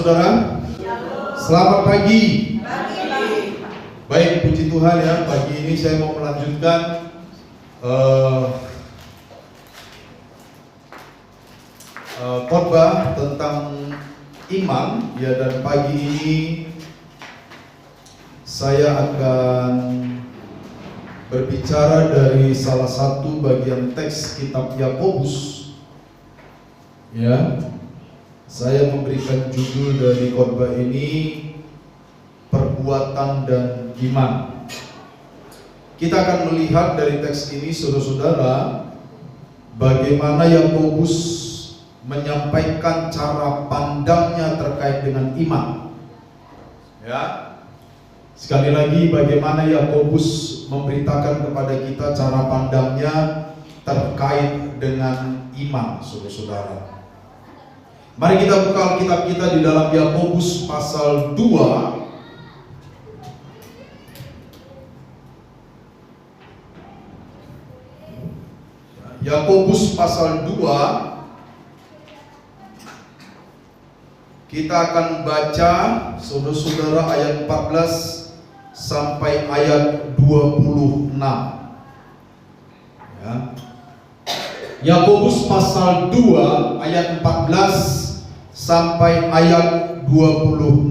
saudara. Selamat pagi. Baik, puji Tuhan ya. Pagi ini saya mau melanjutkan khotbah tentang iman ya, dan pagi ini saya akan berbicara dari salah satu bagian teks kitab Yakobus. Ya, saya memberikan judul dari khotbah ini perbuatan dan iman. Kita akan melihat dari teks ini, saudara-saudara, bagaimana Yakobus menyampaikan cara pandangnya terkait dengan iman. Ya, sekali lagi, bagaimana Yakobus memberitakan kepada kita cara pandangnya terkait dengan iman, saudara-saudara. Mari kita buka Alkitab kita di dalam Yakobus pasal 2. Yakobus pasal 2. Kita akan baca, saudara-saudara, ayat 14 sampai ayat 26. Ya. Yakobus pasal 2 ayat 14 sampai ayat 26.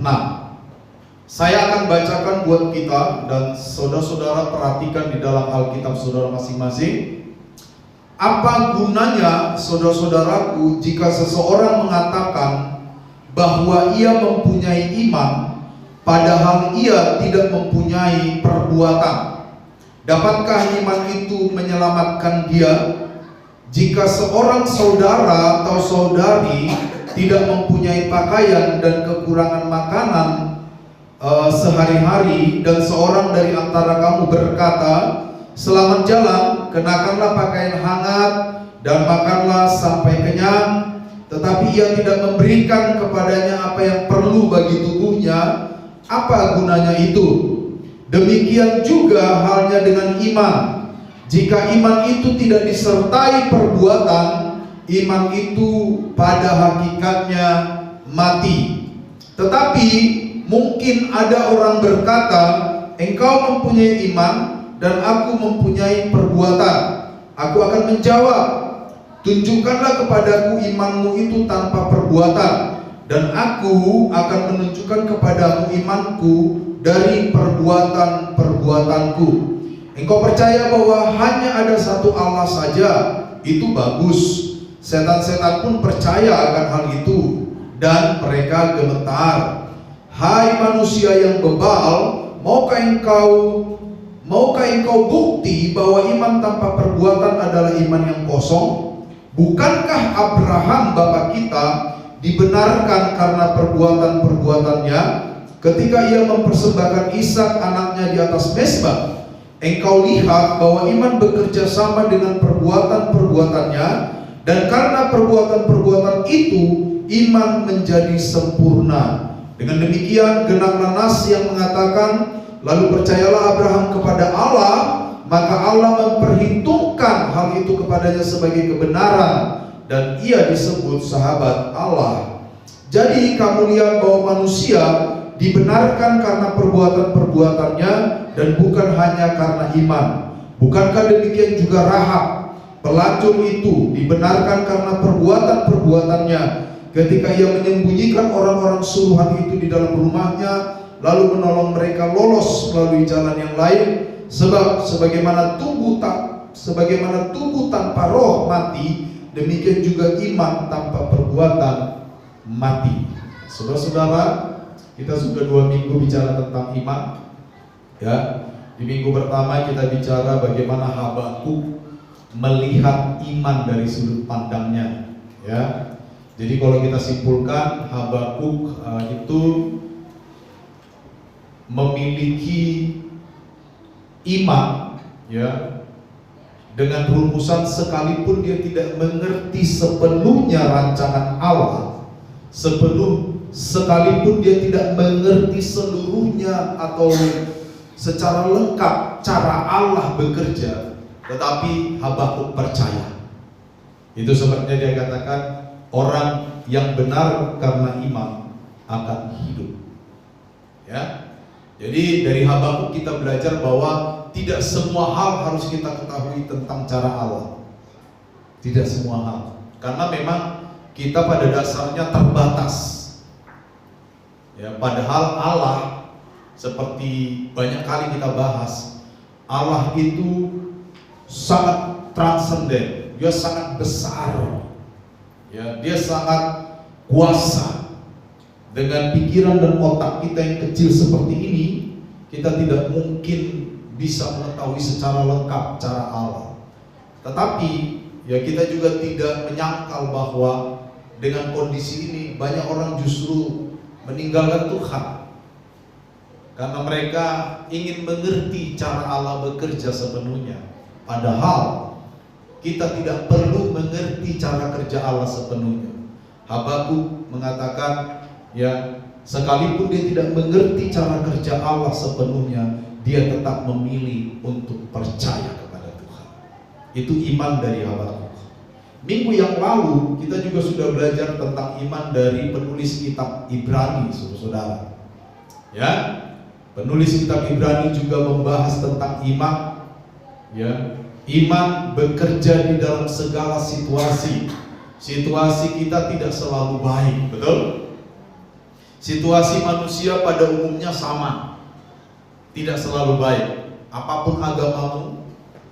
Saya akan bacakan buat kita, dan saudara-saudara perhatikan di dalam Alkitab saudara masing-masing. Apa gunanya, saudara-saudaraku, jika seseorang mengatakan bahwa ia mempunyai iman, padahal ia tidak mempunyai perbuatan? Dapatkah iman itu menyelamatkan dia? Jika seorang saudara atau saudari tidak mempunyai pakaian dan kekurangan makanan sehari-hari, dan seorang dari antara kamu berkata, "Selamat jalan, kenakanlah pakaian hangat dan makanlah sampai kenyang," tetapi ia tidak memberikan kepadanya apa yang perlu bagi tubuhnya, apa gunanya itu? Demikian juga halnya dengan iman. Jika iman itu tidak disertai perbuatan, iman itu pada hakikatnya mati. Tetapi mungkin ada orang berkata, "Engkau mempunyai iman dan aku mempunyai perbuatan." Aku akan menjawab, "Tunjukkanlah kepadaku imanmu itu tanpa perbuatan, dan aku akan menunjukkan kepadamu imanku dari perbuatan-perbuatanku." Engkau percaya bahwa hanya ada satu Allah saja, itu bagus. Setan-setan pun percaya akan hal itu, dan mereka gemetar. Hai manusia yang bebal, maukah engkau bukti bahwa iman tanpa perbuatan adalah iman yang kosong? Bukankah Abraham bapa kita dibenarkan karena perbuatan-perbuatannya ketika ia mempersembahkan Ishak anaknya di atas mezbah? Engkau lihat bahwa iman bekerja sama dengan perbuatan-perbuatannya, dan karena perbuatan-perbuatan itu iman menjadi sempurna. Dengan demikian genaplah nas yang mengatakan, "Lalu percayalah Abraham kepada Allah, maka Allah memperhitungkan hal itu kepadanya sebagai kebenaran, dan ia disebut sahabat Allah." Jadi kamu lihat bahwa manusia dibenarkan karena perbuatan-perbuatannya dan bukan hanya karena iman. Bukankah demikian juga Rahab, pelacur itu, dibenarkan karena perbuatan-perbuatannya ketika ia menyembunyikan orang-orang suruhan itu di dalam rumahnya, lalu menolong mereka lolos melalui jalan yang lain? Sebab sebagaimana tubuh tanpa roh mati, demikian juga iman tanpa perbuatan mati. Saudara-saudara, kita sudah 2 minggu bicara tentang iman. Ya, di minggu pertama kita bicara bagaimana Habakuk melihat iman dari sudut pandangnya. Ya, jadi kalau kita simpulkan, Habakuk itu memiliki iman, ya, dengan rumusan sekalipun dia tidak mengerti sepenuhnya rancangan Allah, sekalipun dia tidak mengerti seluruhnya atau secara lengkap cara Allah bekerja, tetapi Habakuk percaya. Itu sebabnya dia katakan orang yang benar karena iman akan hidup. Ya. Jadi dari Habakuk kita belajar bahwa tidak semua hal harus kita ketahui tentang cara Allah. Tidak semua hal. Karena memang kita pada dasarnya terbatas. Ya, padahal Allah seperti banyak kali kita bahas, Allah itu sangat transenden, dia sangat besar. Ya, dia sangat kuasa. Dengan pikiran dan otak kita yang kecil seperti ini, kita tidak mungkin bisa mengetahui secara lengkap cara Allah. Tetapi ya kita juga tidak menyangkal bahwa dengan kondisi ini banyak orang justru meninggalkan Tuhan karena mereka ingin mengerti cara Allah bekerja sepenuhnya. Padahal kita tidak perlu mengerti cara kerja Allah sepenuhnya. Habakuk mengatakan, ya, sekalipun dia tidak mengerti cara kerja Allah sepenuhnya, dia tetap memilih untuk percaya kepada Tuhan. Itu iman dari Habakuk. Minggu yang lalu kita juga sudah belajar tentang iman dari penulis kitab Ibrani, saudara. Ya, penulis kitab Ibrani juga membahas tentang iman. Ya, iman bekerja di dalam segala situasi. Situasi kita tidak selalu baik, betul? Situasi manusia pada umumnya sama, tidak selalu baik. Apapun agamamu,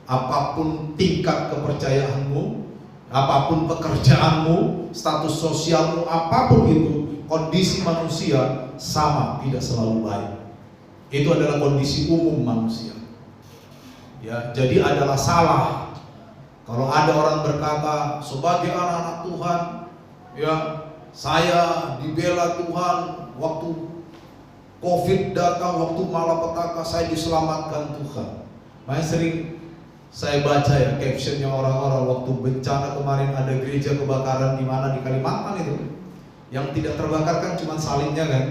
apapun tingkat kepercayaanmu, apapun pekerjaanmu, status sosialmu, apapun itu, kondisi manusia sama, tidak selalu baik. Itu adalah kondisi umum manusia. Ya, jadi adalah salah kalau ada orang berkata sebagai anak-anak Tuhan, ya, saya dibela Tuhan waktu COVID datang, waktu malapetaka saya diselamatkan Tuhan. Makanya sering saya baca ya captionnya orang-orang waktu bencana kemarin, ada gereja kebakaran di mana di Kalimantan itu, yang tidak terbakar kan cuma salibnya kan.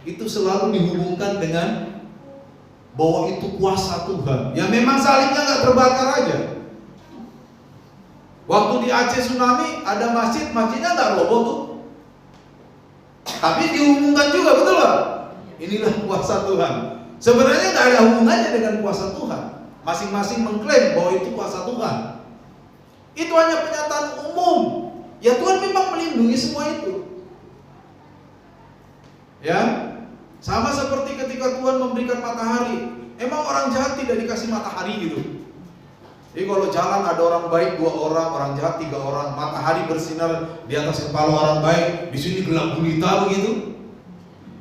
Itu selalu dihubungkan dengan bahwa itu kuasa Tuhan. Ya memang salibnya nggak terbakar aja. Waktu di Aceh tsunami ada masjidnya nggak roboh tuh. Tapi dihubungkan juga, betul lah. Inilah kuasa Tuhan. Sebenarnya nggak ada hubungannya dengan kuasa Tuhan. Masing-masing mengklaim bahwa itu kuasa Tuhan. Itu hanya pernyataan umum. Ya Tuhan memang melindungi semua itu. Ya, sama seperti ketika Tuhan memberikan matahari. Emang orang jahat tidak dikasih matahari gitu? Jadi kalau jalan ada orang baik 2 orang, orang jahat 3 orang, matahari bersinar di atas kepala orang baik, di sini gelap gulita begitu.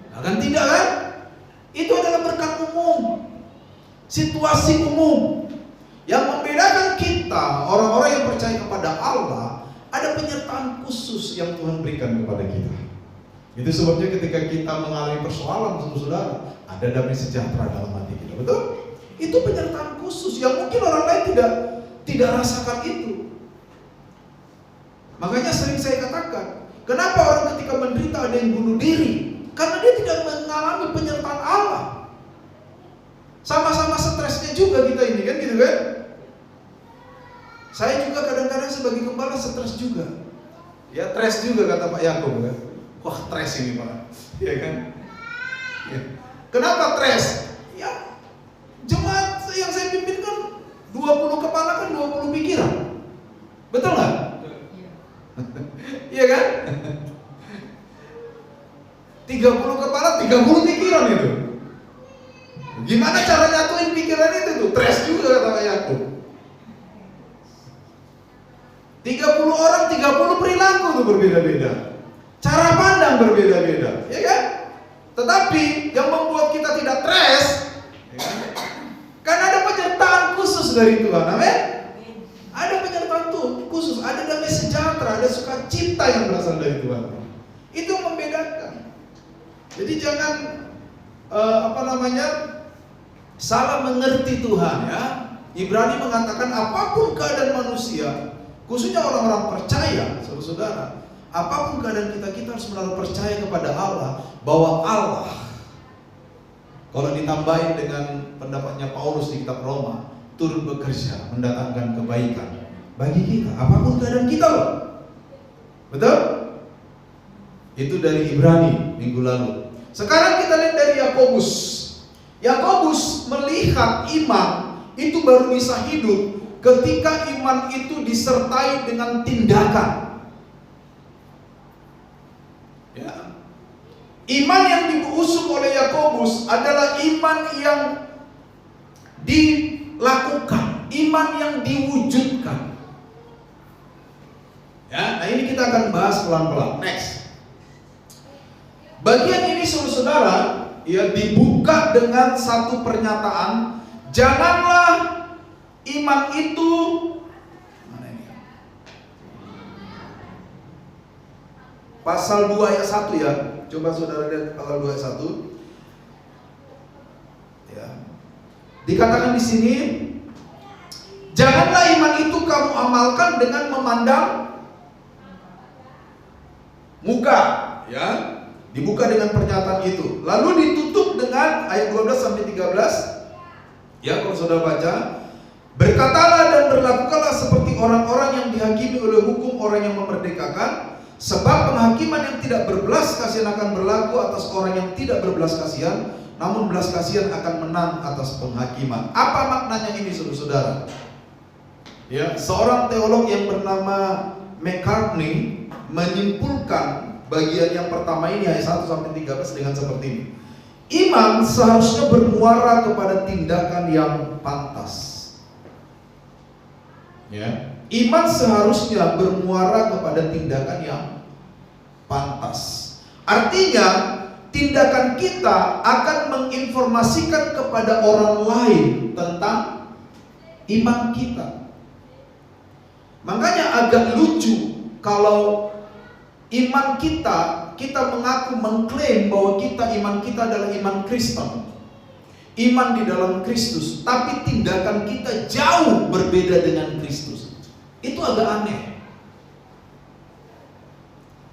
Nah, kan tidak kan? Itu adalah berkat umum, situasi umum. Yang membedakan kita, orang-orang yang percaya kepada Allah, ada penyertaan khusus yang Tuhan berikan kepada kita. Itu sebabnya ketika kita mengalami persoalan, saudara, ada damai sejahtera dalam hati kita, betul? Itu penyertaan khusus yang mungkin orang lain tidak rasakan itu. Makanya sering saya katakan, kenapa orang ketika menderita ada yang bunuh diri? Karena dia tidak mengalami penyertaan Allah. Sama-sama stresnya juga kita ini kan, gitu kan? Saya juga kadang-kadang sebagai gembala stres juga. Ya, stres juga kata Pak Yakub kan. Wah, stres ini Pak. Ya kan? Ya. Kenapa stres? Ya, jemaat yang saya pimpin kan 20 kepala kan 20 pikiran. Betul nggak? Iya kan? 30 kepala 30 pikiran itu. Gimana cara nyatuin pikiran itu tuh? Stres juga kata Pak Yakub. 30 orang 30 perilaku tuh berbeda-beda. Cara pandang berbeda-beda, ya kan? Tetapi yang membuat kita tidak stres, ya kan? Karena ada penyertaan khusus dari Tuhan, amin? Ada penyertaan khusus, ada damai sejahtera, ada sukacita yang berasal dari Tuhan. Itu yang membedakan. Jadi jangan salah mengerti Tuhan ya. Ibrani mengatakan apapun keadaan manusia, khususnya orang-orang percaya, saudara-saudara, apapun keadaan kita harus menaruh percaya kepada Allah bahwa Allah, kalau ditambahin dengan pendapatnya Paulus di kitab Roma, turut bekerja mendatangkan kebaikan bagi kita, apapun keadaan kita loh. Betul? Itu dari Ibrani minggu lalu. Sekarang kita lihat dari Yakobus. Yakobus melihat iman itu baru bisa hidup ketika iman itu disertai dengan tindakan. Ya. Iman yang diusung oleh Yakobus adalah iman yang dilakukan, iman yang diwujudkan. Ya, nah ini kita akan bahas pelan-pelan. Next. Bagian ini saudara, ya, dibuka dengan satu pernyataan, janganlah iman itu, mana ini? Pasal 2 ayat 1 ya. Coba saudara lihat pasal 2 ayat 1. Ya. Dikatakan di sini, janganlah iman itu kamu amalkan dengan memandang muka, ya. Dibuka dengan pernyataan itu. Lalu ditutup dengan ayat 12 sampai 13. Ya, kalau saudara baca, berkatalah dan berlakukanlah seperti orang-orang yang dihakimi oleh hukum, orang yang memerdekakan, sebab penghakiman yang tidak berbelas kasihan akan berlaku atas orang yang tidak berbelas kasihan, namun belas kasihan akan menang atas penghakiman. Apa maknanya ini saudara-saudara? Ya, seorang teolog yang bernama McCartney menyimpulkan bagian yang pertama ini ayat 1 sampai 13 dengan seperti ini. Iman seharusnya bermuara kepada tindakan yang pantas. Ya, iman seharusnya bermuara kepada tindakan yang pantas. Artinya, tindakan kita akan menginformasikan kepada orang lain tentang iman kita. Makanya agak lucu kalau iman kita mengaku mengklaim bahwa iman kita adalah iman Kristen, iman di dalam Kristus, tapi tindakan kita jauh berbeda dengan Kristus. Itu agak aneh.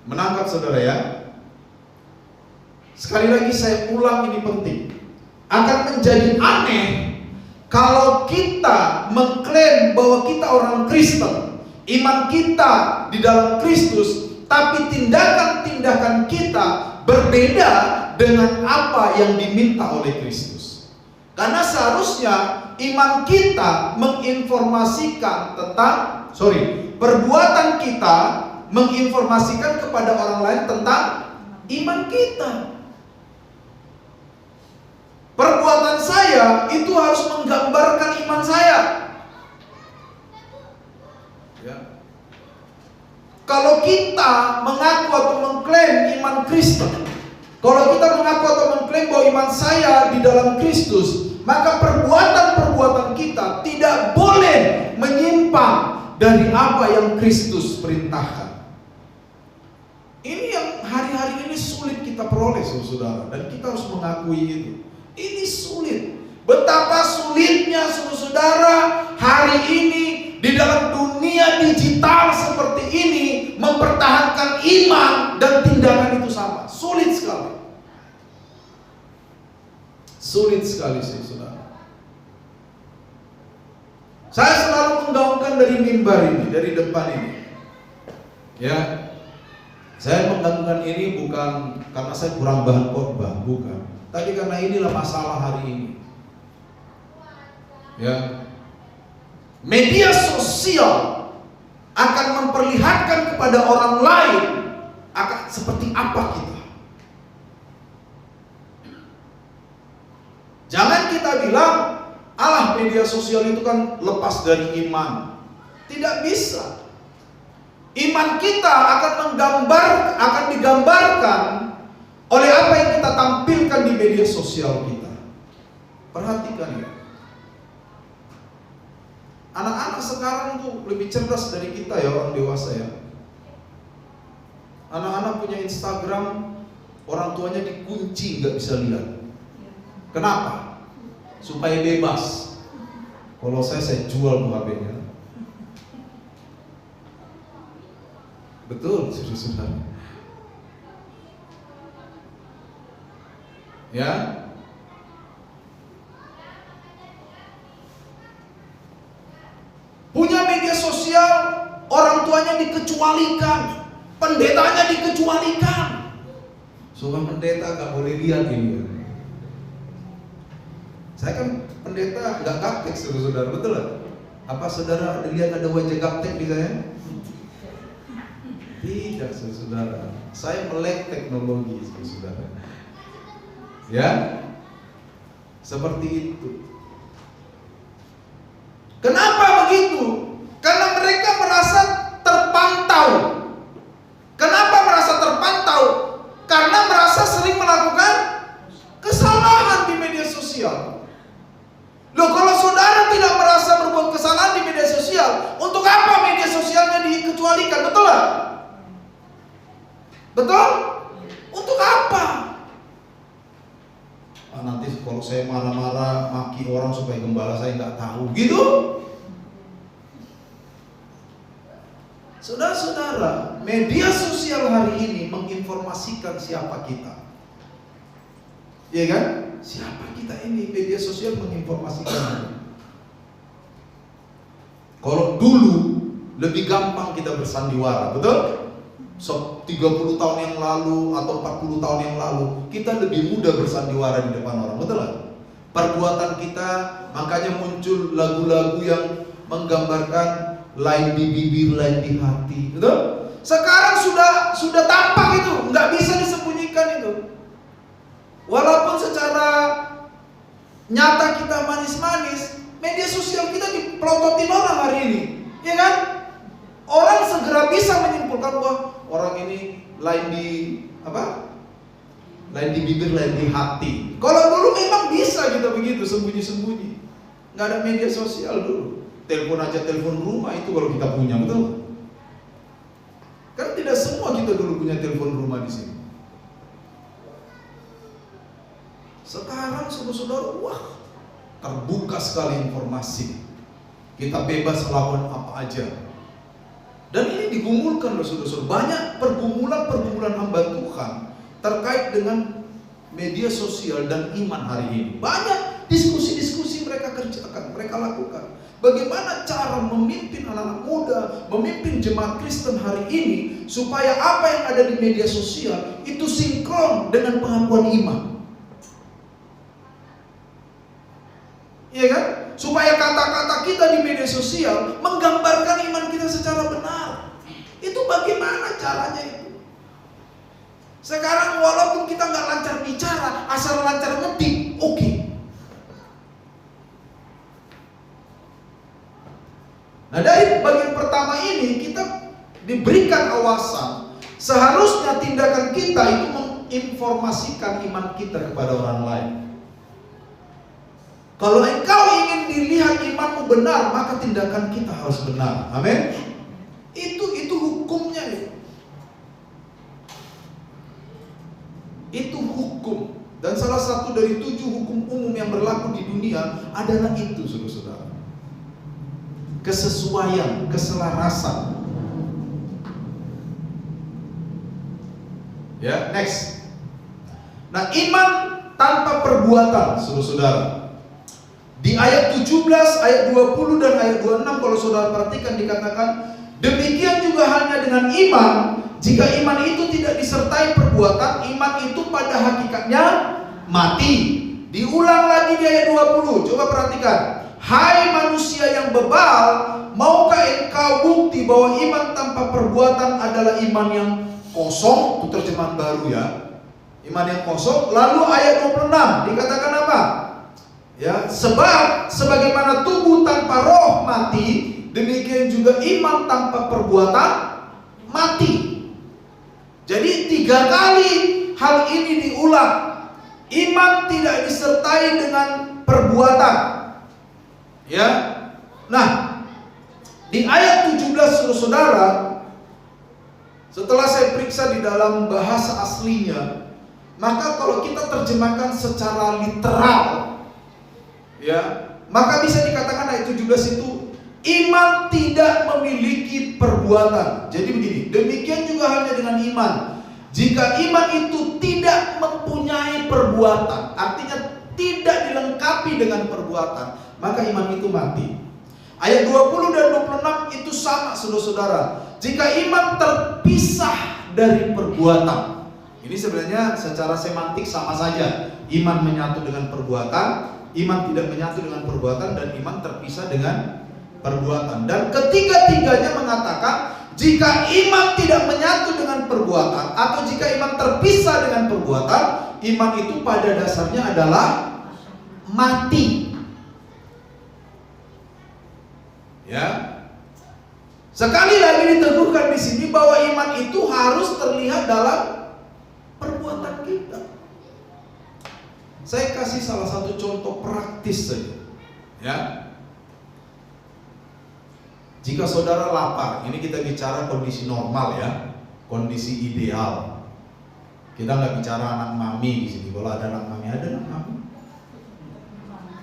Menangkap saudara ya? Sekali lagi saya ulang, ini penting. Akan menjadi aneh kalau kita mengklaim bahwa kita orang Kristen, iman kita di dalam Kristus, tapi tindakan-tindakan kita berbeda dengan apa yang diminta oleh Kristus. Karena seharusnya iman kita menginformasikan tentang, perbuatan kita menginformasikan kepada orang lain tentang iman kita. Perbuatan saya itu harus menggambarkan iman saya. Ya. Kalau kita mengaku atau mengklaim iman Kristen, kalau kita mengaku atau mengklaim bahwa iman saya di dalam Kristus, maka perbuatan-perbuatan kita tidak boleh menyimpang dari apa yang Kristus perintahkan. Ini yang hari-hari ini sulit kita peroleh, saudara, dan kita harus mengakui itu. Ini sulit. Betapa sulitnya, saudara, hari ini di dalam dunia digital seperti ini mempertahankan iman dan tindakan itu sama. Sulit sekali. Sulit sekali sih, saudara. Saya selalu menggaungkan dari mimbar ini, dari depan ini. Ya. Saya menggaungkan ini bukan karena saya kurang bahan khotbah, bukan. Tapi karena inilah masalah hari ini. Ya. Media sosial akan memperlihatkan kepada orang lain akan seperti apa kita. Jangan kita bilang, alah media sosial itu kan lepas dari iman. Tidak bisa. Iman kita akan digambarkan oleh apa yang kita tampilkan di media sosial kita. Perhatikan ya. Anak-anak sekarang tuh lebih cerdas dari kita ya, orang dewasa ya. Anak-anak punya Instagram, orang tuanya dikunci, nggak bisa lihat. Kenapa? Supaya bebas. Kalau saya jual tuh HP-nya. Betul, saudara. Ya. Punya media sosial, orang tuanya dikecualikan, pendetanya dikecualikan. Sobat pendeta gak boleh lihat ini. Saya kan pendeta gak gaptek saudara, betul gak? Apa saudara lihat ada wajah gaptek di saya? Tidak saudara. Saya melek teknologi saudara. Ya, seperti itu. Kenapa begitu? Karena mereka merasa terpantau. Kenapa merasa terpantau? Karena merasa sering melakukan kesalahan di media sosial. Loh, kalau saudara tidak merasa berbuat kesalahan di media sosial, untuk apa media sosialnya dikecualikan? Betul gak? Betul? Untuk apa? Nanti kalau saya marah-marah maki orang supaya gembala saya nggak tahu, gitu. Saudara-saudara, media sosial hari ini menginformasikan siapa kita. Iya kan? Siapa kita ini? Media sosial menginformasikan. Kalau dulu lebih gampang kita bersandiwara, betul? 30 tahun yang lalu atau 40 tahun yang lalu kita lebih mudah bersandiwara di depan orang, betul gak? Perbuatan kita, makanya muncul lagu-lagu yang menggambarkan lain di bibir, lain di hati, betul? Sekarang sudah tampak itu, nggak bisa disembunyikan itu. Walaupun secara nyata kita manis-manis, media sosial kita dipelototin orang hari ini, ya kan? Orang segera bisa menyimpulkan bahwa orang ini lain di apa? Lain di bibir, lain di hati. Kalau dulu memang bisa kita begitu sembunyi-sembunyi. Nggak ada media sosial dulu. Telepon aja, telepon rumah itu kalau kita punya, betul? Kan tidak semua kita dulu punya telepon rumah di sini. Sekarang saudara-saudara, wah, terbuka sekali informasi. Kita bebas lawan apa aja. Dan ini digumulkan loh saudara-saudara. Banyak pergumulan hamba Tuhan terkait dengan media sosial dan iman hari ini. Banyak diskusi-diskusi mereka kerjakan, mereka lakukan. Bagaimana cara memimpin anak-anak muda, memimpin jemaat Kristen hari ini, supaya apa yang ada di media sosial itu sinkron dengan pengakuan iman. Iya kan? Supaya kata-kata kita di media sosial menggambarkan iman kita secara benar. Itu bagaimana caranya itu? Sekarang walaupun kita nggak lancar bicara, asal lancar ngetik, oke. Nah, dari bagian pertama ini kita diberikan awasan. Seharusnya tindakan kita itu menginformasikan iman kita kepada orang lain. Kalau engkau ingin dilihat imanmu benar, maka tindakan kita harus benar. Amin. Itu hukumnya ya. Itu hukum. Dan salah satu dari 7 hukum umum yang berlaku di dunia adalah itu, saudara-saudara. Kesesuaian, keselarasan. Ya, next. Nah, iman tanpa perbuatan, saudara-saudara. Di ayat 17, ayat 20 dan ayat 26 kalau saudara perhatikan dikatakan, demikian juga halnya dengan iman, jika iman itu tidak disertai perbuatan, iman itu pada hakikatnya mati. Diulang lagi di ayat 20, coba perhatikan. Hai manusia yang bebal, maukah engkau bukti bahwa iman tanpa perbuatan adalah iman yang kosong? Itu terjemahan baru ya. Iman yang kosong. Lalu ayat 26 dikatakan apa? Ya, sebab sebagaimana tubuh tanpa roh mati, demikian juga iman tanpa perbuatan mati. Jadi 3 kali hal ini diulang. Iman tidak disertai dengan perbuatan. Ya. Nah, di ayat 17 saudara, setelah saya periksa di dalam bahasa aslinya, maka kalau kita terjemahkan secara literal, ya, maka bisa dikatakan ayat 17 itu iman tidak memiliki perbuatan. Jadi begini, demikian juga halnya dengan iman. Jika iman itu tidak mempunyai perbuatan, artinya tidak dilengkapi dengan perbuatan, maka iman itu mati. Ayat 20 dan 26 itu sama saudara-saudara. Jika iman terpisah dari perbuatan, Ini sebenarnya secara semantik sama saja. Iman menyatu dengan perbuatan, iman tidak menyatu dengan perbuatan, dan iman terpisah dengan perbuatan. Dan ketiga-tiganya mengatakan jika iman tidak menyatu dengan perbuatan, atau jika iman terpisah dengan perbuatan, iman itu pada dasarnya adalah mati. Ya. Sekali lagi diteguhkan di sini bahwa iman itu harus terlihat dalam perbuatan kita. Saya kasih salah satu contoh praktis saja. Ya. Jika saudara lapar, ini kita bicara kondisi normal ya, kondisi ideal. Kita nggak bicara anak mami di sini. Kalau ada anak mami, ada anak mami.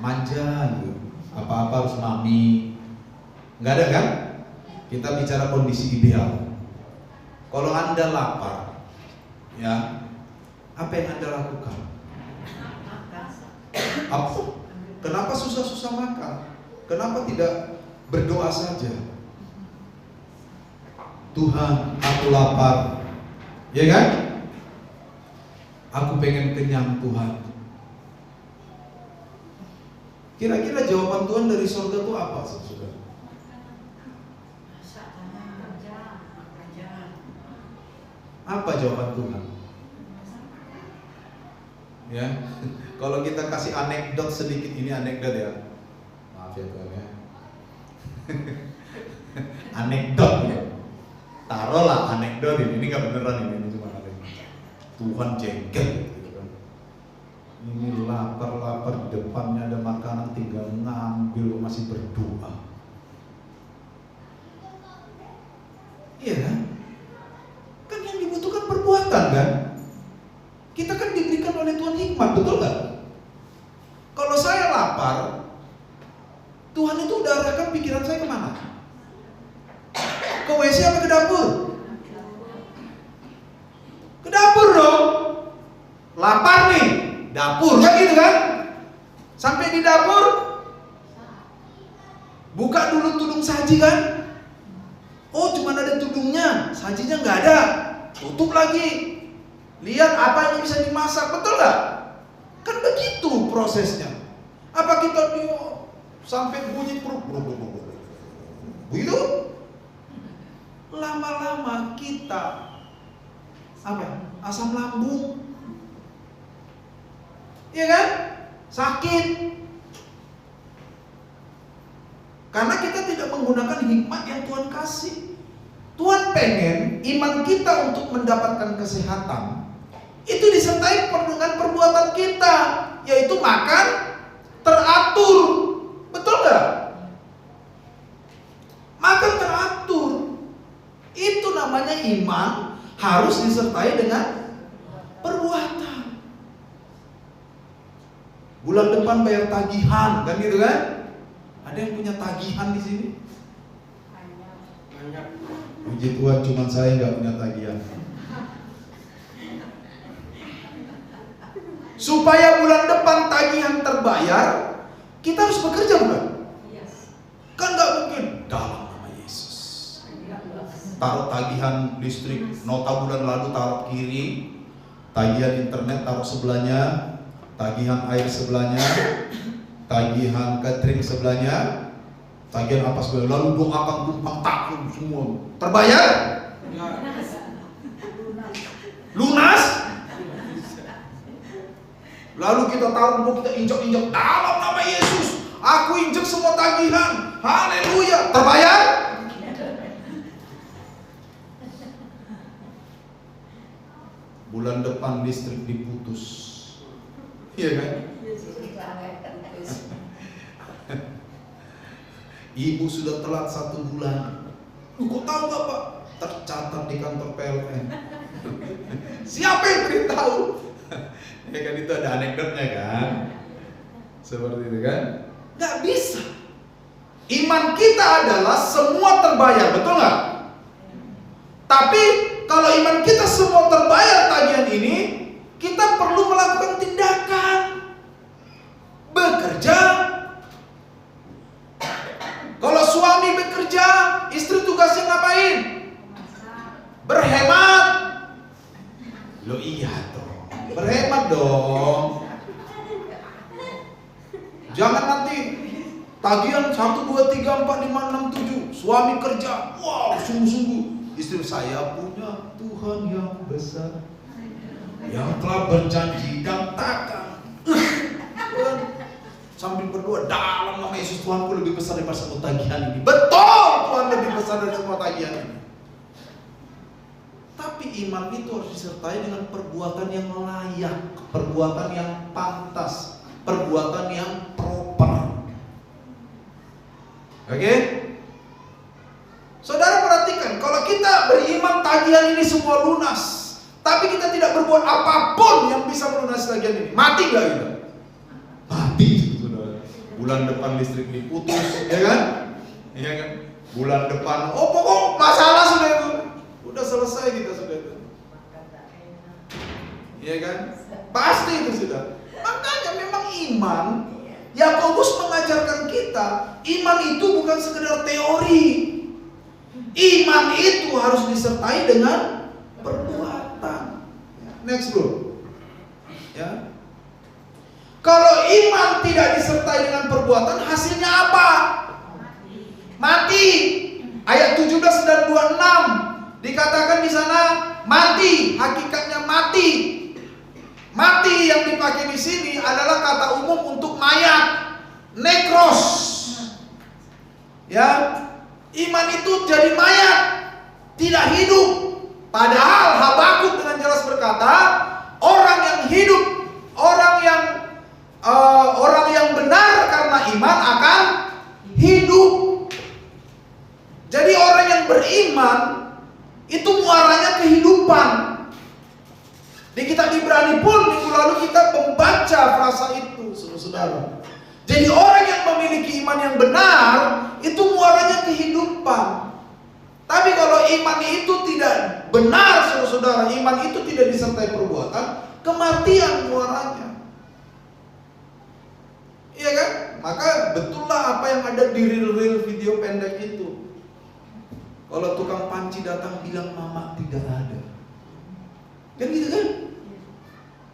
Manja gitu. Apa-apa harus mami. Nggak ada kan? Kita bicara kondisi ideal. Kalau Anda lapar, ya, apa yang Anda lakukan? Apa? Kenapa susah-susah makan? Kenapa tidak berdoa saja? Tuhan, aku lapar. Ya kan? Aku pengen kenyang, Tuhan. Kira-kira jawaban Tuhan dari surga itu apa, saudara? Apa jawaban Tuhan? Ya, kalau kita kasih anekdot sedikit, ini anekdot ya. Maaf ya Tuhan ya. Anekdot ya. Taruhlah anekdot ini nggak beneran ini cuma anekdot. Tuhan jengkel gitu kan. Ini lapar-lapar, di depannya ada makanan, tinggal ngambil, masih berdoa. Iya kan? Kan yang dibutuhkan perbuatan kan? Kita kan diberikan oleh Tuhan hikmat, betul nggak? Kalau saya lapar, Tuhan itu udah arahkan pikiran saya kemana? Ke WC apa ke dapur? Ke dapur dong. Lapar nih, dapur kan gitu kan? Sampai di dapur, buka dulu tudung saji kan? Oh, cuma ada tudungnya, sajinya nggak ada. Tutup lagi. Lihat apa yang bisa dimasak, betul nggak? Kan begitu prosesnya. Apa kita sampai bunyi perut begitu? Lama-lama kita asam lambung, iya kan? Sakit. Karena kita tidak menggunakan hikmat yang Tuhan kasih. Tuhan pengen iman kita untuk mendapatkan kesehatan itu disertai dengan perbuatan kita, yaitu makan teratur. Betul nggak? Makan teratur. Itu namanya iman harus disertai dengan perbuatan. Bulan depan bayar tagihan, kan gitu kan? Ada yang punya tagihan di sini? Banyak. Puji Tuhan, cuma saya nggak punya tagihan. Supaya bulan depan tagihan terbayar, kita harus bekerja bukan? Kan nggak mungkin. Dalam nama Yesus. Taruh tagihan listrik, nota bulan lalu taruh kiri, tagihan internet taruh sebelahnya, tagihan air sebelahnya, tagihan catering sebelahnya, tagihan apa sebelahnya, lalu doakan tumpang takut semua. Terbayar? Lunas? Lalu kita taruh, kita injak-injak dalam nama Yesus. Aku injak semua tagihan. Haleluya. Terbayar? Bulan depan listrik diputus. Iya kan? Ibu sudah telat 1 bulan. Kok tahu gak Pak? Tercatat di kantor PLN. Siapa yang beritahu? Ya kan, itu ada anekdotnya kan? Seperti itu kan? Gak bisa. Iman kita adalah semua terbayar, betul gak? Tapi kalau iman kita semua terbayar tagihan ini, kita perlu melakukan tindakan. Bekerja. Kalau suami bekerja, istri tugasnya ngapain? Berhemat. Loh iya dong. Jangan nanti tagihan 1, 2, 3, 4, 5, 6, 7. Suami kerja, wow, sungguh-sungguh. Istri, saya punya Tuhan yang besar, yang telah berjanji dan takkan. Sambil berdoa, dalam nama Yesus, Tuhanku lebih besar daripada semua tagihan ini. Betul, Tuhan lebih besar dari semua tagihan ini. Tapi iman itu harus disertai dengan perbuatan yang layak, perbuatan yang pantas, perbuatan yang proper. Oke? Saudara perhatikan, kalau kita beriman tagihan ini semua lunas, tapi kita tidak berbuat apapun yang bisa melunasi tagihan ini, mati gak kita? Mati, saudara. Bulan depan listrik diputus, ya kan? Iya kan? Bulan depan, pokok masalah sudah itu, udah selesai kita sudah itu. Iya kan? Pasti itu sudah. Makanya memang iman, Yakobus mengajarkan kita, iman itu bukan sekedar teori. Iman itu harus disertai dengan perbuatan. Next bro. Ya. Kalau iman tidak disertai dengan perbuatan, hasilnya apa? Mati. Ayat 17 dan 26 dikatakan di sana mati, hakikatnya mati. Mati yang dipakai di sini adalah kata umum untuk mayat, nekros. Ya, iman itu jadi mayat, tidak hidup. Padahal Habakuk dengan jelas berkata, orang yang hidup, orang yang benar karena iman akan hidup. Jadi orang yang beriman itu muaranya kehidupan. Di kitab Ibrani pun minggu lalu kita membaca frasa itu, saudara. Jadi orang yang memiliki iman yang benar itu muaranya kehidupan. Tapi kalau iman itu tidak benar, saudara, iman itu tidak disertai perbuatan, kematian muaranya. Iya kan? Maka betullah apa yang ada di reel-reel video pendek itu. Kalau tukang panci datang bilang mama tidak ada, kan gitu kan?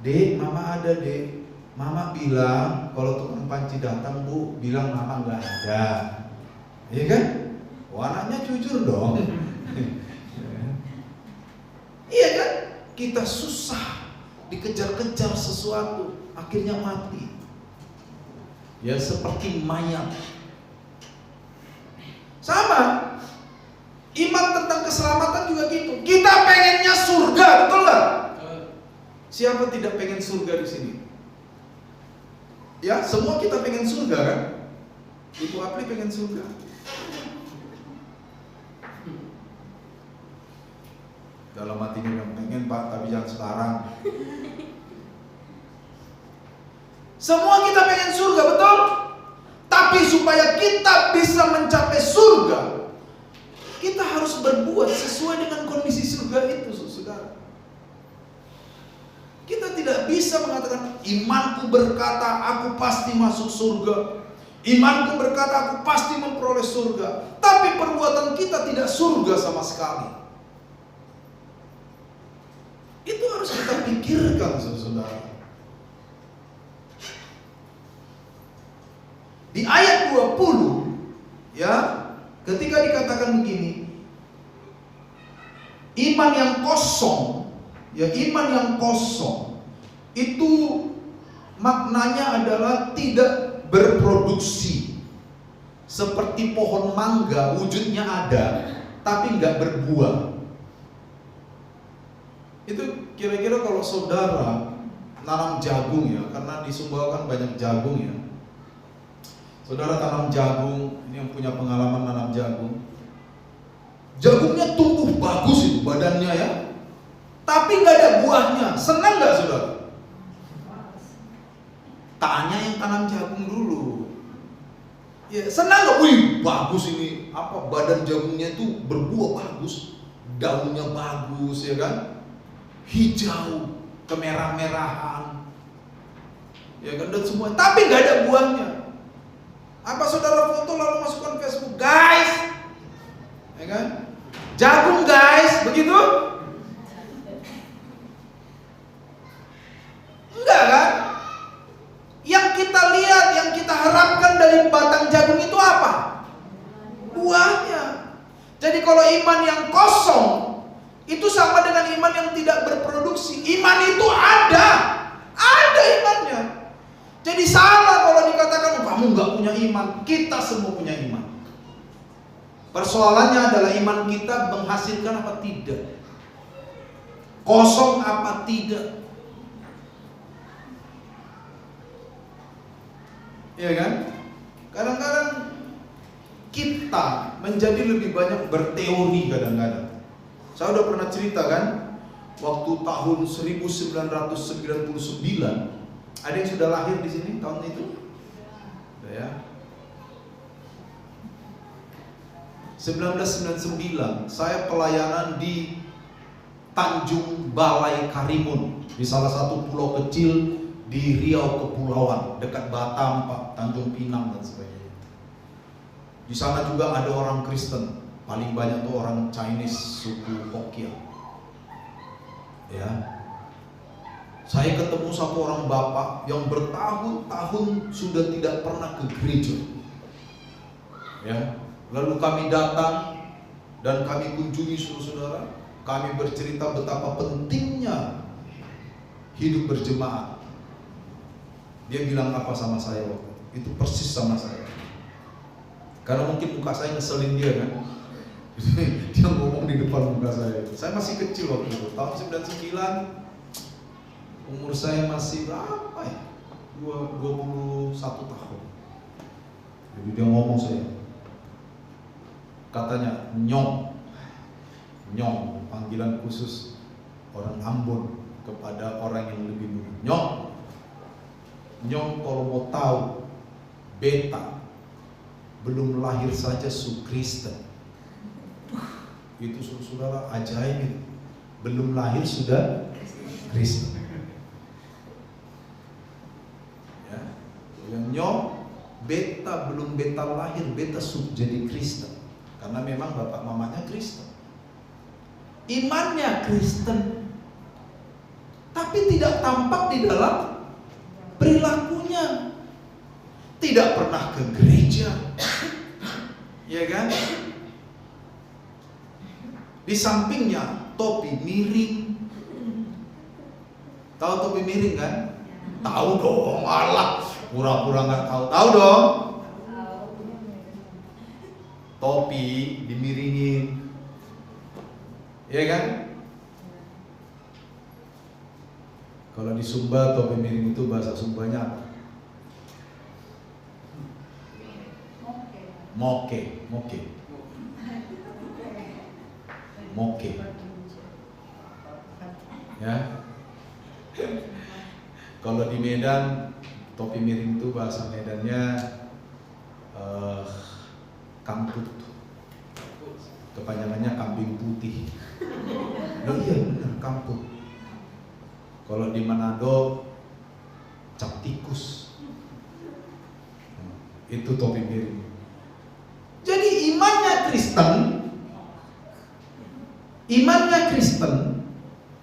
Dek, mama ada dek. Mama bilang kalau tukang panci datang bu, bilang mama nggak ada. Iya kan? Anaknya jujur dong. Iya kan? Kita susah dikejar-kejar sesuatu, akhirnya mati. Ya seperti mayat. Sama. Iman tentang keselamatan juga gitu. Kita pengennya surga, betul nggak? Siapa tidak pengen surga di sini? Ya, semua kita pengen surga kan? Ibu Apli pengen surga. Dalam hatinya bilang pengen pak, tapi jangan sekarang. Semua kita pengen surga, betul? Tapi supaya kita bisa mencapai surga, kita harus berbuat sesuai dengan kondisi surga itu, saudara. Kita tidak bisa mengatakan imanku berkata aku pasti masuk surga, imanku berkata aku pasti memperoleh surga, tapi perbuatan kita tidak surga sama sekali. Itu harus kita pikirkan, saudara. Di ayat 20 ya, ketika dikatakan begini, iman yang kosong, ya iman yang kosong itu maknanya adalah tidak berproduksi. Seperti pohon mangga, wujudnya ada tapi nggak berbuah. Itu kira-kira kalau saudara nanam jagung ya, karena di Sumbawa kan banyak jagung ya. Saudara tanam jagung, ini yang punya pengalaman nanam jagung. Jagungnya tumbuh bagus itu badannya ya, tapi nggak ada buahnya. Senang nggak saudara? Tanya yang tanam jagung dulu. Ya, senang nggak? Wih, bagus ini. Apa badan jagungnya itu berbuah bagus, daunnya bagus ya kan? Hijau, kemerah-merahan, ya kan, dan semua. Tapi nggak ada buahnya. Apa saudara foto lalu masukkan Facebook, guys, ya kan? Jagung guys, begitu? Enggak kan? kalau iman yang kosong itu sama dengan iman yang tidak berproduksi. Iman itu ada imannya. Jadi salah kalau dikatakan kamu nggak punya iman. Kita semua punya iman. Persoalannya adalah iman kita menghasilkan apa tidak, kosong apa tidak. Ya kan? Kadang-kadang kita menjadi lebih banyak berteori kadang-kadang. Saya udah pernah cerita kan, waktu tahun 1999, ada yang sudah lahir di sini tahun itu? Ya. 1999 saya pelayanan di Tanjung Balai Karimun, di salah satu pulau kecil di Riau Kepulauan, dekat Batam, Pak, Tanjung Pinang dan sebagainya. Di sana juga ada orang Kristen, paling banyak tuh orang Chinese suku Hokkien. Ya. Saya ketemu satu orang bapak yang bertahun-tahun sudah tidak pernah ke gereja. Ya. Lalu kami datang dan kami kunjungi saudara-saudara. Kami bercerita betapa pentingnya hidup berjemaat. Dia bilang apa sama saya waktu itu? Persis sama saya. Karena mungkin muka saya ngeselin dia kan. Dia ngomong di depan muka saya. Saya masih kecil waktu itu, tahun 99. Umur saya masih berapa ya? 21 tahun. Jadi dia ngomong saya. Katanya nyong, panggilan khusus orang Ambon kepada orang yang lebih muda. Nyong kalau mau tahu, beta belum lahir saja su Kristen. Itu saudara ajaib, belum lahir sudah Kristen. Ya, yang nyong, beta belum beta lahir, beta sudah jadi Kristen. Karena memang bapak mamanya Kristen. Imannya Kristen, tapi tidak tampak di dalam perilakunya. Tidak pernah ke gereja, ya kan? Di sampingnya topi miring. Tahu topi miring kan? Tahu dong, alah, pura-pura nggak tahu. Tahu dong. Topi dimiringin, ya kan? Kalau di Sumba topi miring itu bahasa Sumbanya apa? Moke. Ya. Kalau di Medan topi miring itu bahasa Medannya kamput, kepanjangannya kambing putih. Oh iya benar, kamput. Kalau di Manado cap tikus, itu topi miring. Jadi imannya Kristen,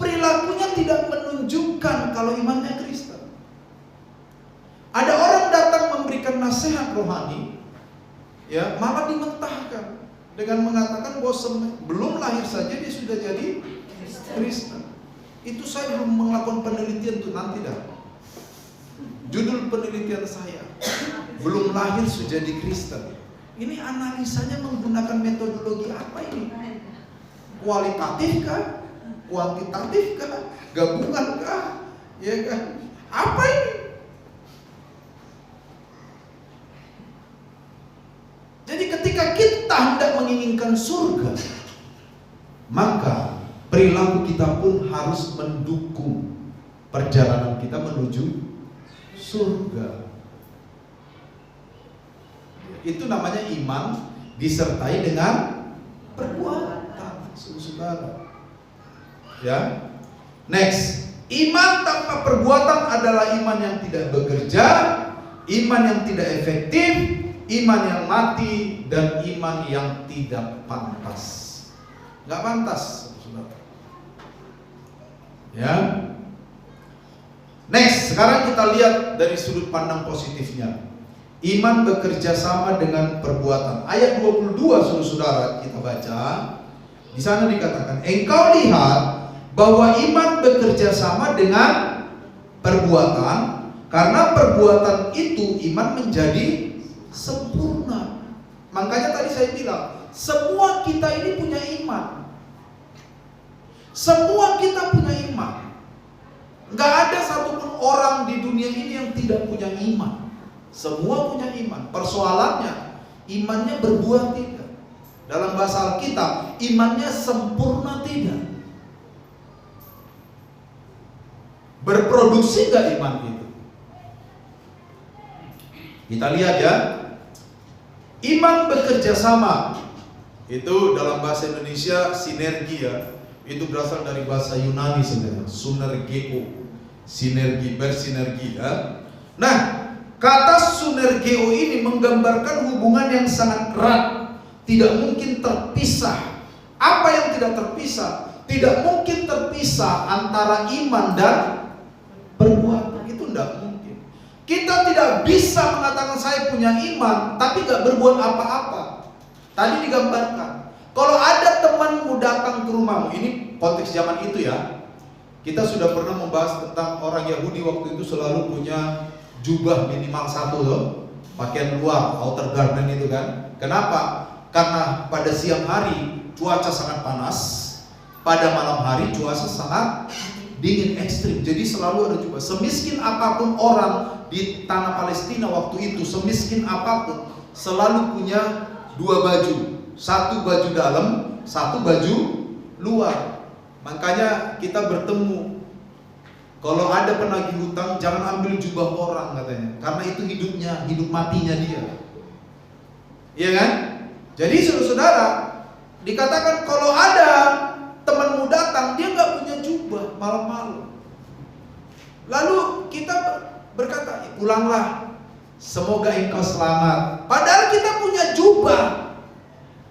perilakunya tidak menunjukkan kalau imannya Kristen. Ada orang datang memberikan nasihat rohani, ya, malah dimentahkan dengan mengatakan bahwa belum lahir saja dia sudah jadi Kristen. Itu saya belum melakukan penelitian tuh, nanti dah. Judul penelitian saya, belum lahir sudah jadi Kristen. Ini analisanya menggunakan metodologi apa ini? Kualitatif kah? Kuantitatif kah? Gabungan kah? Ya kan? Apa ini? Jadi ketika kita hendak menginginkan surga, maka perilaku kita pun harus mendukung perjalanan kita menuju surga. Itu namanya iman disertai dengan perbuatan, saudara. Ya. Next, iman tanpa perbuatan adalah iman yang tidak bekerja, iman yang tidak efektif, iman yang mati, dan iman yang tidak pantas. Nggak pantas, saudara. Ya. Next, sekarang kita lihat dari sudut pandang positifnya. Iman bekerja sama dengan perbuatan. Ayat 22 saudara kita baca. Di sana dikatakan, engkau lihat bahwa iman bekerja sama dengan perbuatan, karena perbuatan itu iman menjadi sempurna. Makanya tadi saya bilang, semua kita ini punya iman. Semua kita punya iman. Gak ada satupun orang di dunia ini yang tidak punya iman. Semua punya iman. Persoalannya, imannya berbuah tidak. Dalam bahasa Alkitab, imannya sempurna tidak. Berproduksi gak iman itu? Kita lihat ya. Iman bekerja sama. Itu dalam bahasa Indonesia sinergi ya. Itu berasal dari bahasa Yunani sebenarnya, sunergeo. Sinergi, bersinergi ya. Nah, kata sunergeo ini menggambarkan hubungan yang sangat erat. Tidak mungkin terpisah. Apa yang tidak terpisah? Tidak mungkin terpisah antara iman dan perbuatan. Itu tidak mungkin. Kita tidak bisa mengatakan saya punya iman tapi gak berbuat apa-apa. Tadi digambarkan, kalau ada temanmu datang ke rumahmu, ini konteks zaman itu ya. Kita sudah pernah membahas tentang orang Yahudi waktu itu selalu punya jubah minimal satu loh, pakaian luar, outer garment itu kan. Kenapa? Karena pada siang hari cuaca sangat panas, pada malam hari cuaca sangat dingin ekstrim. Jadi selalu ada jubah. Semiskin apapun orang di tanah Palestina waktu itu, semiskin apapun, selalu punya dua baju. Satu baju dalam, satu baju luar. Makanya kita bertemu, kalau ada penagih hutang jangan ambil jubah orang katanya, karena itu hidupnya, hidup matinya dia. Iya kan? Jadi saudara-saudara, dikatakan kalau ada temanmu datang, dia nggak punya jubah malam-malam. Lalu kita berkata, pulanglah, semoga engkau selamat. Padahal kita punya jubah,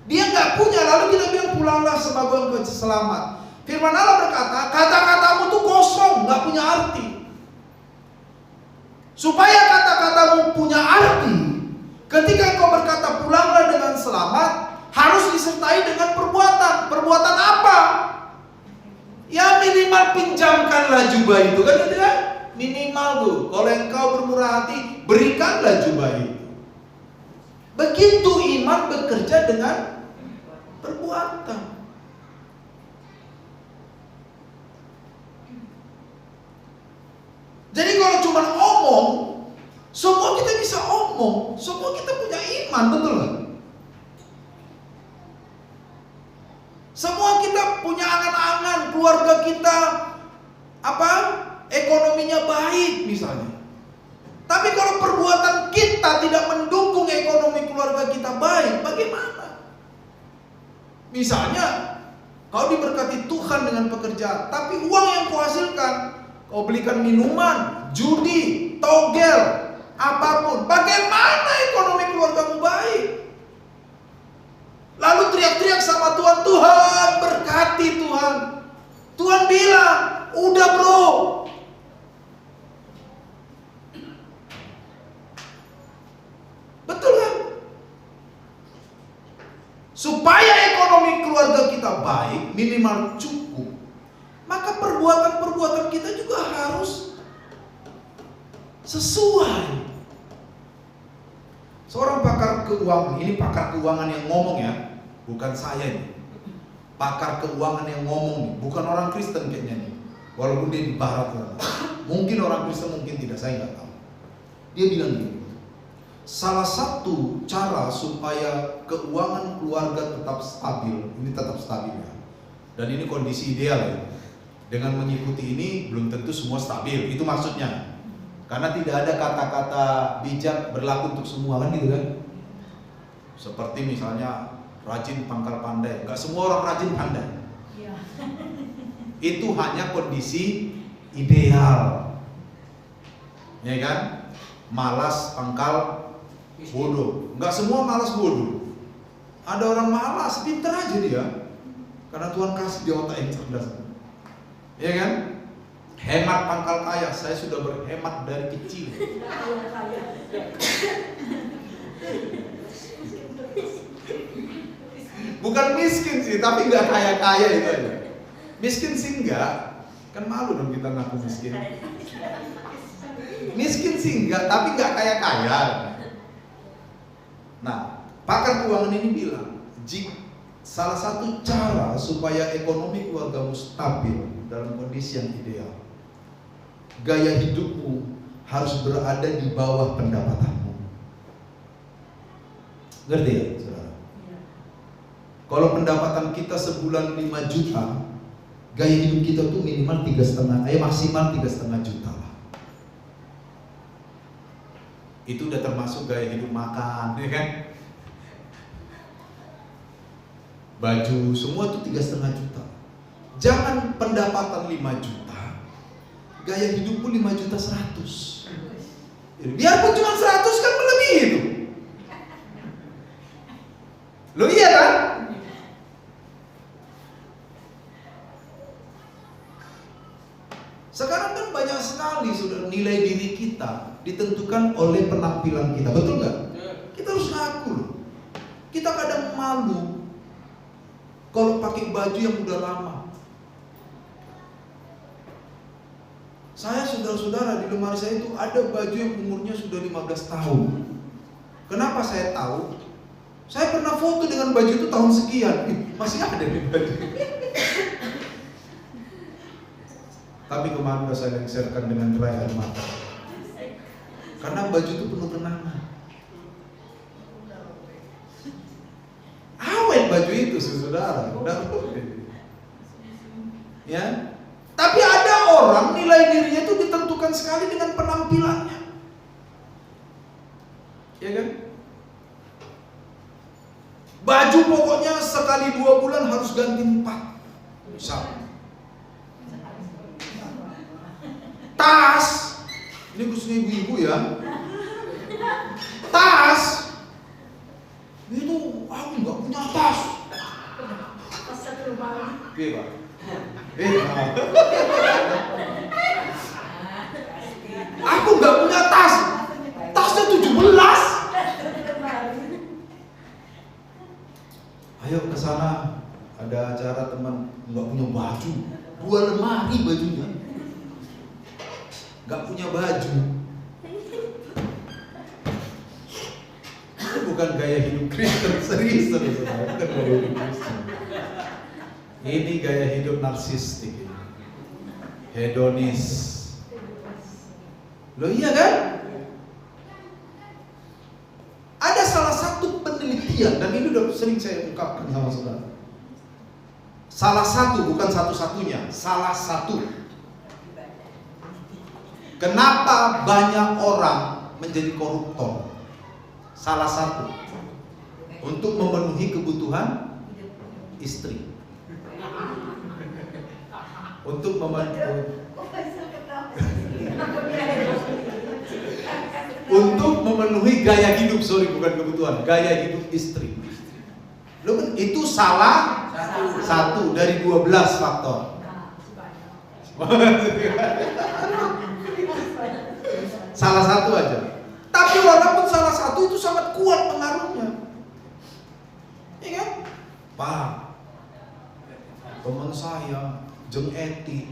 dia nggak punya. Lalu kita bilang pulanglah, semoga engkau selamat. Firman Allah berkata, kata-katamu tuh kosong, nggak punya arti. Supaya kata-katamu punya arti, ketika engkau berkata pulanglah dengan selamat, harus disertai dengan perbuatan. Perbuatan apa? Ya minimal pinjamkanlah jubah itu kan, gitu kan? Minimal tuh. Kalau engkau bermurah hati, berikanlah jubah itu. Begitu iman bekerja dengan perbuatan. Jadi kalau cuma omong, semua kita bisa omong, semua kita punya iman, betul nggak? Semua kita punya angan-angan, keluarga kita ekonominya baik misalnya. Tapi kalau perbuatan kita tidak mendukung ekonomi keluarga kita baik, bagaimana? Misalnya, kau diberkati Tuhan dengan pekerjaan, tapi uang yang kau hasilkan, kau belikan minuman, judi, togel, apapun. Bagaimana ekonomi keluargamu baik? Lalu teriak-teriak sama Tuhan, Tuhan berkati Tuhan. Tuhan bilang, udah bro. Betul kan? Supaya ekonomi keluarga kita baik, minimal cukup, maka perbuatan-perbuatan kita juga harus sesuai. Seorang pakar keuangan, ini pakar keuangan yang ngomong ya, bukan saya nih. Pakar keuangan yang ngomong nih, bukan orang Kristen kayaknya nih. Walaupun dia di barat lah. Mungkin orang Kristen, mungkin tidak, saya nggak tahu. Dia bilang gini, salah satu cara supaya keuangan keluarga tetap stabil, ini tetap stabil ya, dan ini kondisi ideal ya. Dengan mengikuti ini belum tentu semua stabil, itu maksudnya. Karena tidak ada kata-kata bijak berlaku untuk semua kan gitu kan. Seperti misalnya rajin pangkal pandai, nggak semua orang rajin pandai. Itu hanya kondisi ideal, ya kan? Malas pangkal bodoh, nggak semua malas bodoh. Ada orang malas, pintar aja dia, karena Tuhan kasih dia otak yang cerdas. Ya kan? Hemat pangkal kaya, saya sudah berhemat dari kecil. Bukan miskin sih, tapi nggak kaya-kaya itu aja. Miskin sih enggak, kan malu dong kita ngaku miskin. Miskin sih enggak, tapi nggak kaya-kaya. Nah, pakar keuangan ini bilang, salah satu cara supaya ekonomi keluargamu stabil dalam kondisi yang ideal, gaya hidupmu harus berada di bawah pendapatanmu. Ngerti ya, saudara? Kalau pendapatan kita sebulan 5 juta, gaya hidup kita tuh minimal 3,5, maksimal 3,5 juta lah. Itu udah termasuk gaya hidup makan, ya kan? Baju, semua tuh 3,5 juta. Jangan pendapatan 5 juta, gaya hidupmu 5,100 juta. Biarpun cuma 100 kan melebihi itu. Lo iya kan? Sekarang kan banyak sekali sudah nilai diri kita ditentukan oleh penampilan kita, betul nggak? Kita harus ngaku loh. Kita kadang malu kalau pakai baju yang udah lama. Saya, saudara-saudara, di lemari saya itu ada baju yang umurnya sudah 15 tahun. Kenapa saya tahu? Saya pernah foto dengan baju itu tahun sekian. Masih ada nih baju. Tapi kemarin udah saya lengserkan dengan dry air mata. Karena baju itu penuh kenangan. Awet baju itu, saudara. Ya. Tapi ada orang nilai dirinya itu ditentukan sekali dengan penampilannya. Ya kan? Baju pokoknya sekali 2 bulan harus ganti 4. Misal. Tas, ini khususnya ibu-ibu ya. Tas, itu aku nggak punya tas. Iya Pak. Aku nggak punya tas. Tasnya 17. Ayo ke sana, ada acara teman nggak punya baju, 2 lemari bajunya. Gak punya baju. Itu bukan gaya hidup Kristen, serius, bukan gaya hidup Kristen. Ini gaya hidup narsistik, hedonis. Loh iya kan? Ada salah satu penelitian, dan ini udah sering saya ungkapkan sama saudara. Salah satu, bukan satu-satunya, salah satu. Kenapa banyak orang menjadi koruptor? Salah satu, untuk memenuhi kebutuhan istri. Untuk memenuhi gaya hidup, bukan kebutuhan, gaya hidup istri. Itu salah satu dari 12 faktor. Salah satu aja. Tapi walaupun salah satu itu sangat kuat pengaruhnya. Iya kan? Pak, teman saya Jeng Eti.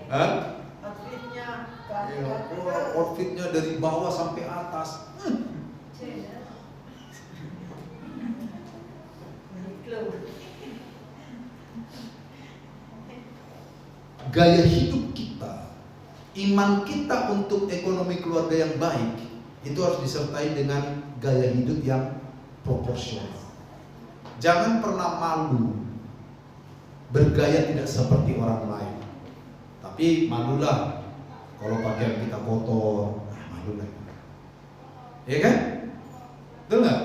Hah? Outfitnya dari bawah sampai atas. Gaya hidup kita, iman kita untuk ekonomi keluarga yang baik, itu harus disertai dengan gaya hidup yang proporsional. Jangan pernah malu bergaya tidak seperti orang lain. Tapi malulah kalau pakaian kita kotor, malulah. Ya kan? Betul nggak?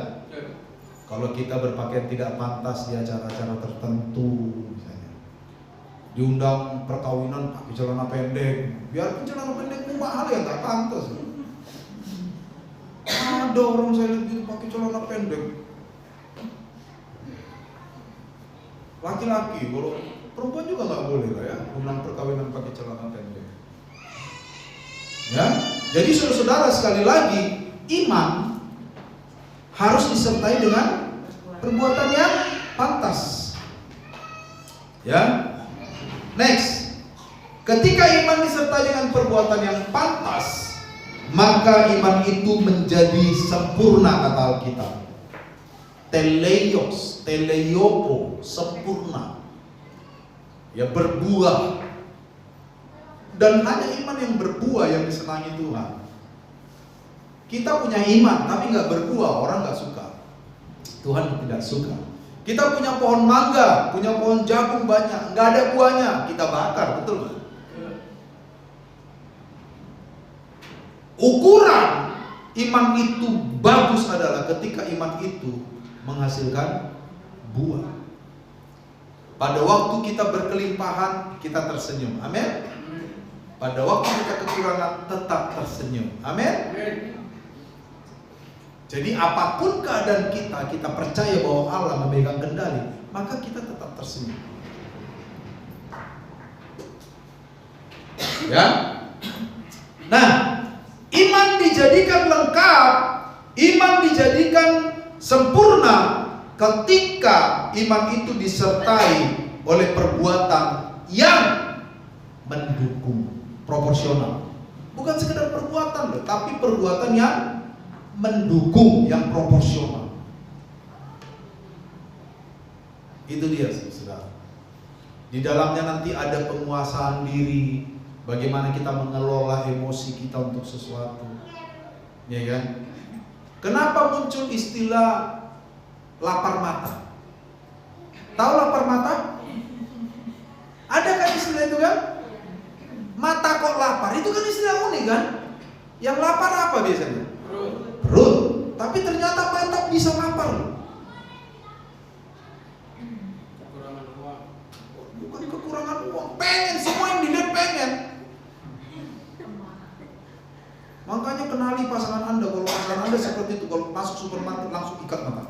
Kalau kita berpakaian tidak pantas di acara-acara tertentu, misalnya diundang perkawinan pakai celana pendek, biarpun celana pendekmu mahal ya nggak pantas. Ada orang saya lihat gitu pakai celana pendek. Laki-laki, kalau perempuan juga nggak boleh lah ya, undang perkawinan pakai celana pendek. Ya, jadi saudara-saudara sekali lagi, iman harus disertai dengan perbuatan yang pantas. Ya. Next. Ketika iman disertai dengan perbuatan yang pantas, maka iman itu menjadi sempurna, kata Alkitab. Teleios, teleiopo, sempurna. Ya, berbuah. Dan hanya iman yang berbuah yang disenangi Tuhan. Kita punya iman tapi nggak berbuah, orang nggak suka. Tuhan tidak suka. Kita punya pohon mangga, punya pohon jagung banyak, nggak ada buahnya, kita bakar, betul nggak? Ukuran iman itu bagus adalah ketika iman itu menghasilkan buah. Pada waktu kita berkelimpahan, kita tersenyum. Amin. Pada waktu kita kekurangan, tetap tersenyum. Amin. Jadi apapun keadaan kita, kita percaya bahwa Allah memegang kendali, maka kita tetap tersenyum. Ya. Nah, iman dijadikan lengkap, iman dijadikan sempurna ketika iman itu disertai oleh perbuatan yang mendukung, proporsional. Bukan sekedar perbuatan loh, tapi perbuatan yang mendukung, yang proporsional. Itu dia, saudara. Di dalamnya nanti ada penguasaan diri, bagaimana kita mengelola emosi kita untuk sesuatu, ya kan? Kenapa muncul istilah lapar mata? Tahu lapar mata? Ada kan istilah itu kan? Mata kok lapar, itu kan istilah unik kan? Yang lapar apa biasanya? Perut. Tapi ternyata mata bisa lapar loh. Kekurangan uang. Bukan kekurangan uang, pengen, semua yang dilihat pengen. Makanya kenali pasangan Anda. Kalau pasangan Anda seperti itu, kalau masuk supermarket langsung ikat mata.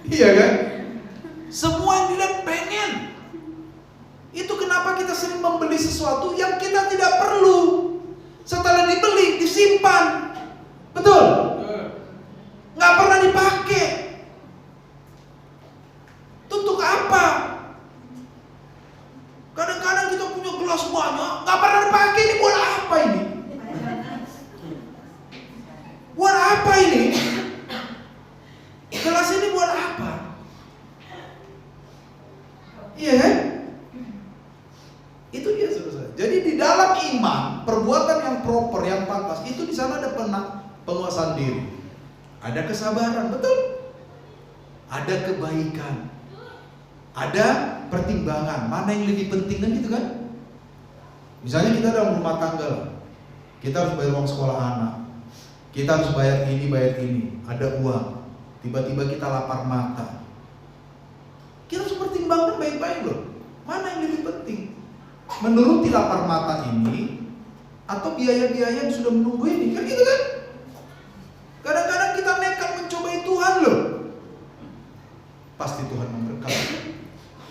Iya kan? Semua yang dilihat pengen. Itu kenapa kita sering membeli sesuatu yang kita tidak perlu. Setelah dibeli, disimpan. Betul? Nggak pernah dipakai. Untuk apa? Kadang-kadang kita punya gelas banyak, nggak pernah dipakai. Ini buat apa ini? Buat apa ini? Gelas ini buat apa? Iya kan? Itu dia, saudara. Jadi di dalam iman, perbuatan yang proper, yang pantas, itu di sana ada penguasaan diri. Ada kesabaran, betul? Ada kebaikan. Ada pertimbangan, mana yang lebih penting kan gitu kan? Misalnya kita dalam rumah tangga lah. Kita harus bayar uang sekolah anak. Kita harus bayar ini, ada uang. Tiba-tiba kita lapar mata. Kita harus pertimbangkan baik-baik loh. Mana yang lebih penting? Menuruti lapar mata ini atau biaya-biaya yang sudah menunggu ini, kan gitu kan? Kadang-kadang kita nekat mencobai Tuhan loh. Pasti Tuhan memberkati.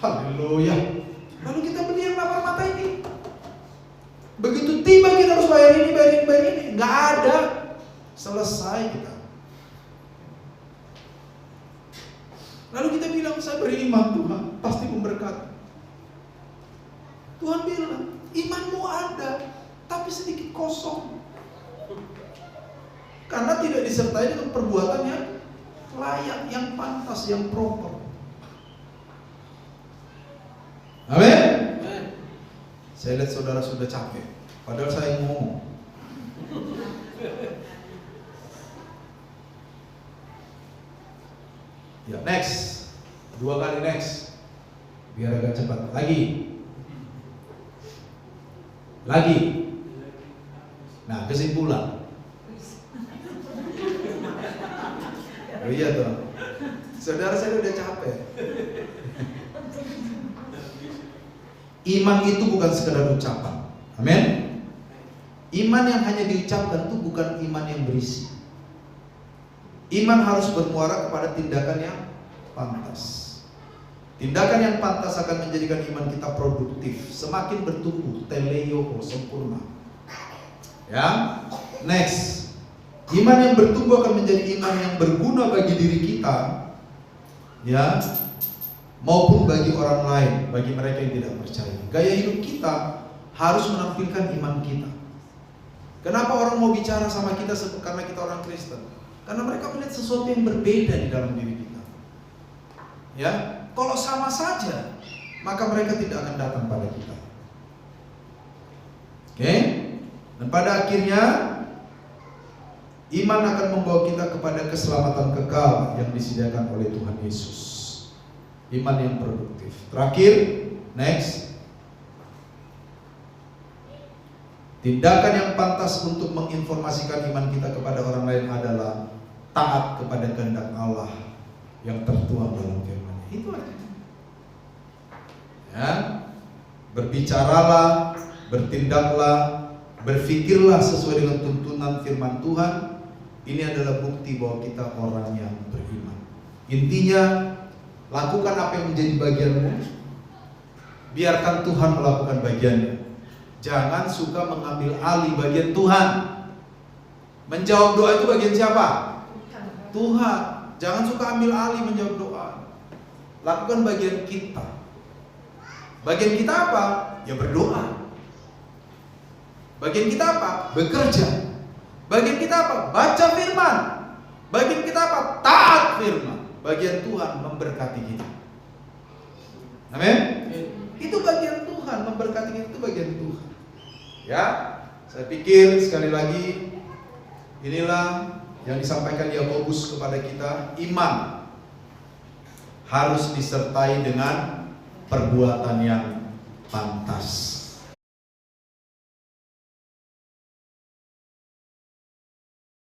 Haleluya. Lalu kita beli yang lapar mata ini. Begitu tiba kita harus bayar ini, bayar ini. Nggak ada. Selesai kita. Lalu kita bilang, saya beriman Tuhan, pasti memberkati. Tuhan bilang, imanmu ada, tapi sedikit kosong. Karena tidak disertai dengan perbuatan yang layak, yang pantas, yang proper. Amin. Saya lihat saudara sudah capek, padahal saya ngomong. Ya, next. 2 kali next. Biar agak cepat. Lagi. Nah, kesimpulan. Oh iya tuh. Saudara saya udah capek. Iman itu bukan sekedar ucapan. Amin. Iman yang hanya diucapkan itu bukan iman yang berisi. Iman harus bermuara kepada tindakan yang pantas. Tindakan yang pantas akan menjadikan iman kita produktif, semakin bertumbuh, teleio, sempurna. Ya, next. Iman yang bertumbuh akan menjadi iman yang berguna bagi diri kita, ya, maupun bagi orang lain, bagi mereka yang tidak percaya. Gaya hidup kita harus menampilkan iman kita. Kenapa orang mau bicara sama kita karena kita orang Kristen? Karena mereka melihat sesuatu yang berbeda di dalam diri kita. Ya, kalau sama saja, maka mereka tidak akan datang pada kita. Oke? Dan pada akhirnya iman akan membawa kita kepada keselamatan kekal yang disediakan oleh Tuhan Yesus. Iman yang produktif. Terakhir, next. Tindakan yang pantas untuk menginformasikan iman kita kepada orang lain adalah taat kepada kehendak Allah yang tertuang dalam firman. Itu aja. Ya. Berbicaralah, bertindaklah, berfikirlah sesuai dengan tuntunan firman Tuhan. Ini adalah bukti bahwa kita orang yang beriman. Intinya, lakukan apa yang menjadi bagianmu. Biarkan Tuhan melakukan bagiannya. Jangan suka mengambil alih bagian Tuhan. Menjawab doa itu bagian siapa? Tuhan. Jangan suka ambil alih menjawab doa. Lakukan bagian kita. Bagian kita apa? Ya berdoa. Bagian kita apa? Bekerja. Bagian kita apa? Baca firman. Bagian kita apa? Taat firman. Bagian Tuhan memberkati kita. Amin. Itu bagian Tuhan, memberkati kita itu bagian Tuhan. Ya, saya pikir sekali lagi inilah yang disampaikan Yakobus kepada kita. Iman harus disertai dengan perbuatan yang pantas.